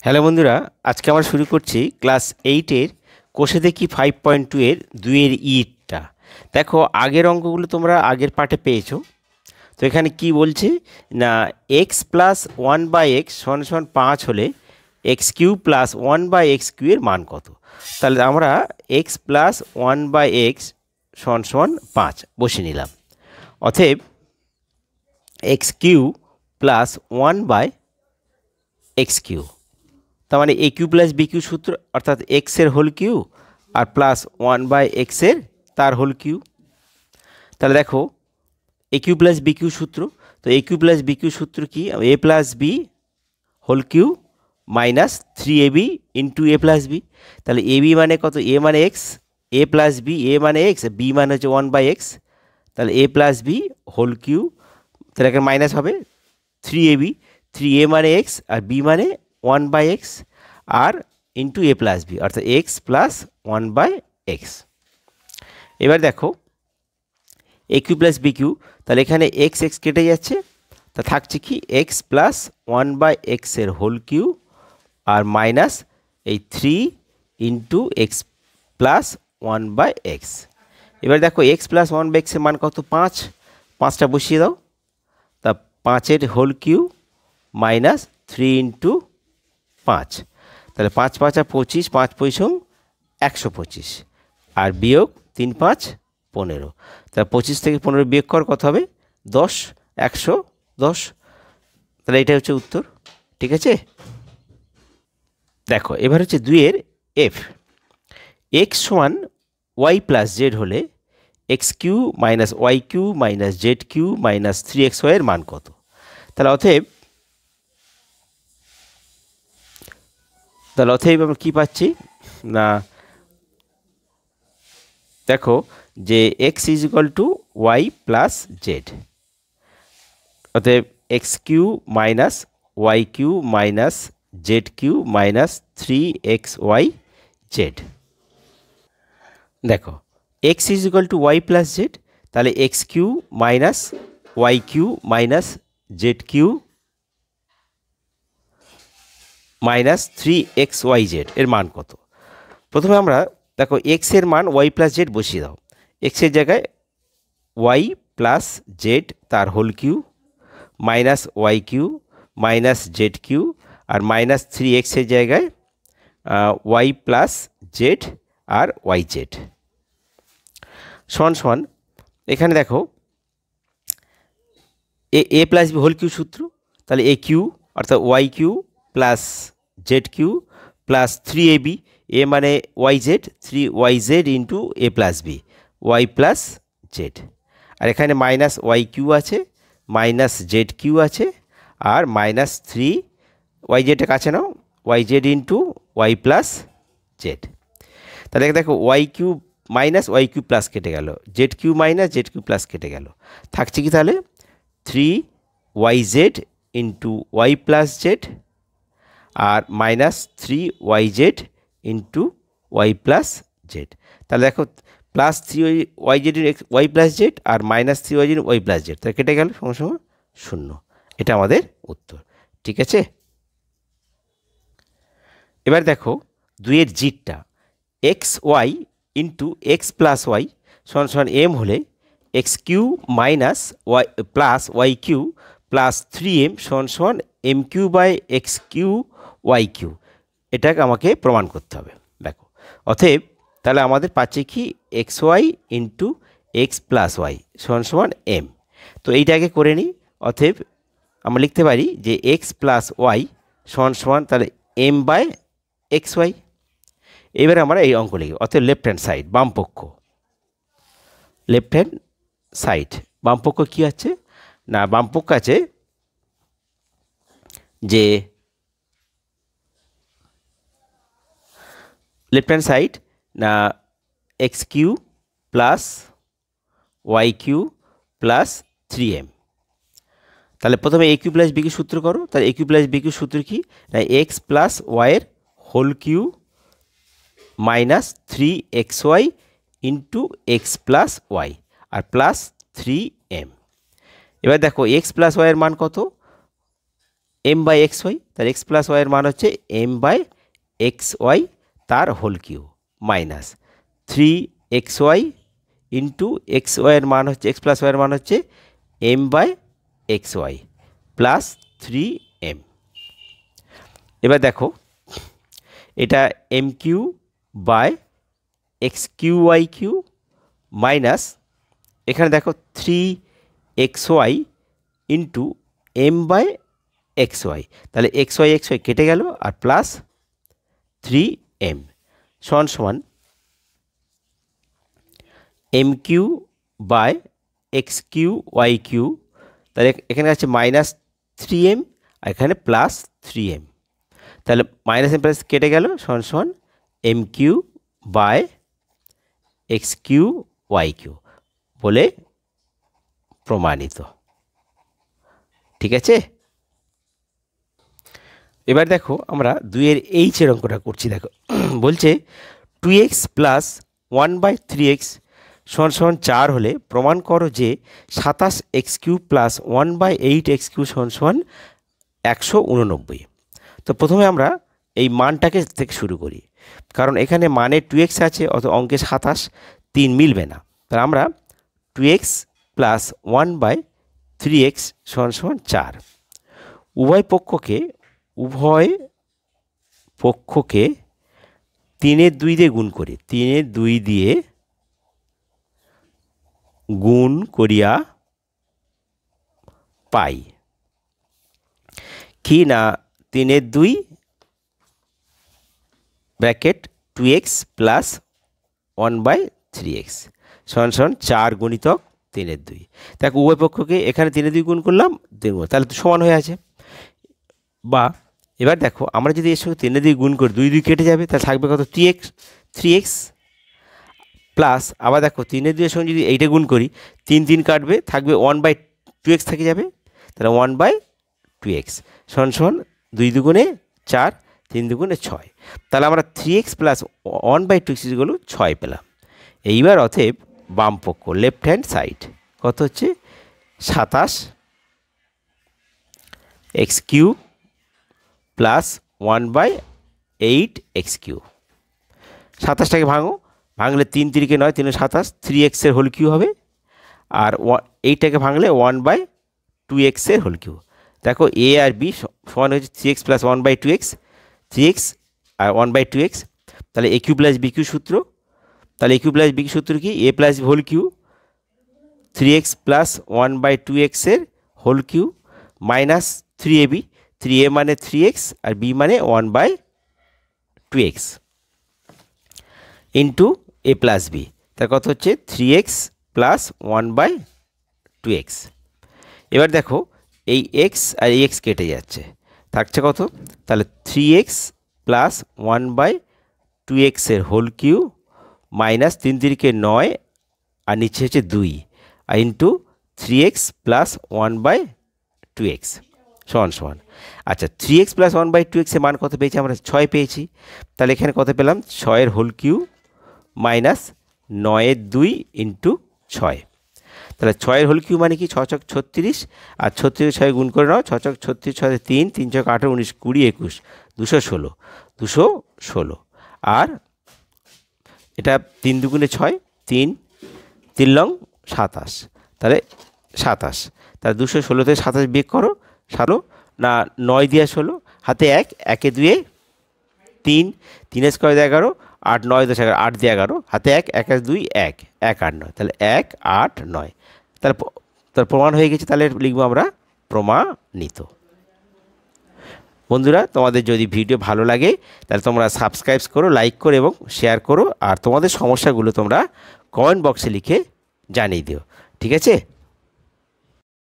Hello বন্ধুরা, আজকে আমরা শুরু করছি ক্লাস 8-এর কোষে দেখি 5.2 এর 2-এর ইটা। দেখো, আগের অঙ্কগুলো তোমরা আগের পার্টে পেয়েছো। তো এখানে কি বলছে না, এক্স প্লাস 1/x সমান 5 হলে X cube plus 1/x Q এর মান কত? তাহলে আমরা এক্স প্লাস 1/x সমান 5 বসে নিলাম। অতএব X cube plus 1/x cube, তার মানে A cube plus B cube সূত্র, অর্থাৎ এক্সের হোল কিউ আর প্লাস 1/x-এর তার হোল কিউ। তাহলে দেখো, A cube plus B cube সূত্র, তো A cube plus B cube সূত্র কি? A plus B whole cube minus 3ab into A plus B. তাহলে এ বি মানে কত? এ মানে X, A plus B, A মানে এক্স, বি মানে হচ্ছে 1/x। তাহলে A plus B whole cube, তাহলে এখানে মাইনাস হবে 3ab, 3a মানে এক্স আর বি মানে 1/x, R into A plus B অর্থাৎ এক্স প্লাস 1/x। এবার দেখো A cube plus B Q, তাহলে এখানে এক্স এক্স কেটে যাচ্ছে, তা থাকছে কি এক্স প্লাস 1/x-এর হোল কিউ আর মাইনাস এই 3 ইন্টু এক্স প্লাস 1/x। এবার দেখো এক্স প্লাস 1/x-এর মান কত? 5, 5টা বসিয়ে দাও। তা 5-এর হোল কিউ মাইনাস 3 ইন্টু 5, তাহলে 5 5 25, 5 পয়সং 125, আর বিয়োগ 3 5 15। তাহলে 25 থেকে 15 বিয়োগ কর, কত হবে? 10, 110। তাহলে এটা হচ্ছে উত্তর। ঠিক আছে, দেখো এবার হচ্ছে 2-এর এফ। এক্স সমান ওয়াই প্লাস জেড হলে X cube minus Y cube minus Z cube minus 3xy এর মান কত? তাহলে অতএব আমরা কী পাচ্ছি না, দেখো যে X is equal to Y plus Z, অতএব X cube minus Y cube minus Z cube minus 3xy Z. দেখো X is equal to Y plus Z, তাহলে X cube minus Y cube minus Z cube minus 3xyz এর মান কত? প্রথমে আমরা দেখো এক্সের মান ওয়াই প্লাস জেড বসিয়ে দাও। এক্সের জায়গায় ওয়াই প্লাস জেড তার whole cube minus Y cube minus Z cube আর মাইনাস 3xের জায়গায় ওয়াই প্লাস জেড আর ওয়াই জেড সমান সমান। এখানে দেখো A plus B whole cube সূত্র, তাহলে এ কিউ অর্থাৎ Y cube plus Z cube plus 3ab, A মানে Y Z, 3yz into A plus B Y plus Z, আর এখানে মাইনাস ওয়াই কিউ আছে মাইনাস জেড কিউ আছে আর minus 3 yz-এর কাছে নাও Y Z into Y plus Z. তাহলে দেখো Y cube minus Y cube plus কেটে গেল, Z cube minus Z cube plus কেটে গেল, থাকছে কি তাহলে 3yz into Y plus Z আর minus 3yz into Y plus Z. তাহলে দেখো plus 3yz Y plus Z আর minus 3yz Y plus Z, তাহলে কেটে গেল, সমান সমান 0। এটা আমাদের উত্তর। ঠিক আছে, এবার দেখো 2-এর জিটটা, X Y into X plus Y সমান সমান এম হলে X cube minus Y plus Y cube plus 3m সমান সমান M cube by X cube Y cube, এটাকে আমাকে প্রমাণ করতে হবে। দেখো অতএব তাহলে আমাদের পাচ্ছে কি X Y into X plus Y সমান সমান এম। তো এইটাকে করে নিই, অতএব আমরা লিখতে পারি যে এক্স প্লাস ওয়াই সমান সমান তাহলে এম বাই এক্স ওয়াই। এবারে আমরা এই অঙ্ক লিখি, অতএব লেফট হ্যান্ড সাইড বাম পক্ষ, লেফট হ্যান্ড সাইড বাম পক্ষ কী আছে না, বাম পক্ষ আছে যে লেফট হ্যান্ড সাইড না X cube plus Y cube plus 3m। তাহলে প্রথমে A cube plus B cube সূত্র করো, তাহলে A cube plus B cube সূত্র কি না, এক্স প্লাস ওয়াইয়ের whole cube minus 3xy into X plus Y আর প্লাস 3m। এবার দেখো এক্স প্লাস ওয়াইয়ের মান কত? এম বাই এক্স ওয়াই, তার এক্স প্লাস ওয়াইয়ের মান হচ্ছে M by X Y whole whole cube minus 3xy into X ওয়াইয়ের মান হচ্ছে এক্স প্লাস ওয়াইয়ের মান হচ্ছে M by X Y plus 3m। এবার দেখো এটা M cube by X cube Y cube minus এখানে দেখো 3xy into M by X Y, তাহলে এক্স ওয়াই কেটে গেল আর প্লাস 3m সমান সমান M cube by X cube Y cube, তাহলে এখানে আছে মাইনাস 3m আর এখানে প্লাস 3m, তাহলে মাইনাস এম প্লাস কেটে গেল সমান সমান M cube by X cube Y cube বলে প্রমাণিত। ঠিক আছে, এবার দেখো আমরা 2-এর এইচের অঙ্কটা করছি। দেখো বলছে 2x প্লাস 1/3x সমান সমান 4 হলে প্রমাণ করো যে 27x³ প্লাস 1/8x³ সমান সমান 189। তো প্রথমে আমরা এই মানটাকে থেকে শুরু করি, কারণ এখানে মানে 2x আছে, অত অঙ্কে 27 3 মিলবে না। তাহলে আমরা 2x প্লাস 1/3x সমান সমান 4, উভয় পক্ষকে 3-এর 2 দিয়ে গুণ করি, 3-এর 2 দিয়ে গুণ করিয়া পাই কি না 3-এর 2 ব্র্যাকেট 2x প্লাস 1/3x সমান সমান 4 গুণিতক 3-এর 2। দেখো উভয় পক্ষকে এখানে 3-এর 2 গুণ করলাম, তাহলে তো সমান হয়ে আছে। বা এবার দেখো আমরা যদি এর সঙ্গে 3-এর 2 গুণ করি 2 কেটে যাবে, তাহলে থাকবে কত 3x প্লাস আবার দেখো 3-এর 2 এর সঙ্গে যদি এইটা গুণ করি 3 কাটবে, থাকবে 1/2x থেকে যাবে, তাহলে 1/2x সমান সমান 2 দুগুণে 4 3 দুগুণে 6, তাহলে আমরা 3x প্লাস 1/2x গুলো 6 পেলাম। এইবার অতএব বাম পক্ষ লেফট হ্যান্ড সাইড কত হচ্ছে 27x³ প্লাস 1/8x³। 27টাকে ভাঙলে 3 3 9 3 27, 3x এর হোল কিউ হবে, আর 8টাকে ভাঙলে 1/2x এর হোল কিউ। দেখো এ আর বি সমান হচ্ছে 3x প্লাস 1/2x, 3x আর 1/2x, তাহলে A cube plus B cube সূত্র, তাহলে A cube plus B cube সূত্র কি A plus whole cube 3x plus 1/2x এর whole cube minus 3ab, 3a মানে 3x আর b মানে 1/2x into A plus B, তার কত হচ্ছে 3x প্লাস 1/2x। এবার দেখো এই x আর এই x কেটে যাচ্ছে, থাকছে কত, তাহলে 3x প্লাস 1/2x এর হোল কিউ মাইনাস 3 3 9 আর নিচে হচ্ছে 2 আর ইন্টু 3x প্লাস 1/2x সমান সমান। আচ্ছা 3x প্লাস 1/2x এর মান কত পেয়েছি আমরা 6 পেয়েছি, তাহলে এখানে কত পেলাম 6-এর হোল কিউ মাইনাস 9-এর 2 ইন্টু 6, তাহলে 6-এর হোল কিউ মানে কি 6 ছক 36 আর 36 6 গুণ করে নাও, 6 ছক 36 6 3 3 ছক 18 19 20 21 216 আর এটা 3 দুগুণে 6 3 3 লং 27, তাহলে 27, তাহলে 216 থেকে 27 বিয়োগ করো 16 না 9 দিয়ে 16 হাতে 1 1 2 3 3 স্কোয়ার 11 8 9 10 11 8 দিয়ে 11 হাতে 1 1 2 1 1 8 9, তাহলে 1 8 9, তাহলে তার প্রমাণ হয়ে গেছে। তাহলে লিখবো আমরা প্রমাণিত। বন্ধুরা তোমাদের যদি ভিডিও ভালো লাগে তাহলে তোমরা সাবস্ক্রাইব করো, লাইক করো এবং শেয়ার করো, আর তোমাদের সমস্যাগুলো তোমরা কমেন্ট বক্সে লিখে জানিয়ে দিও। ঠিক আছে।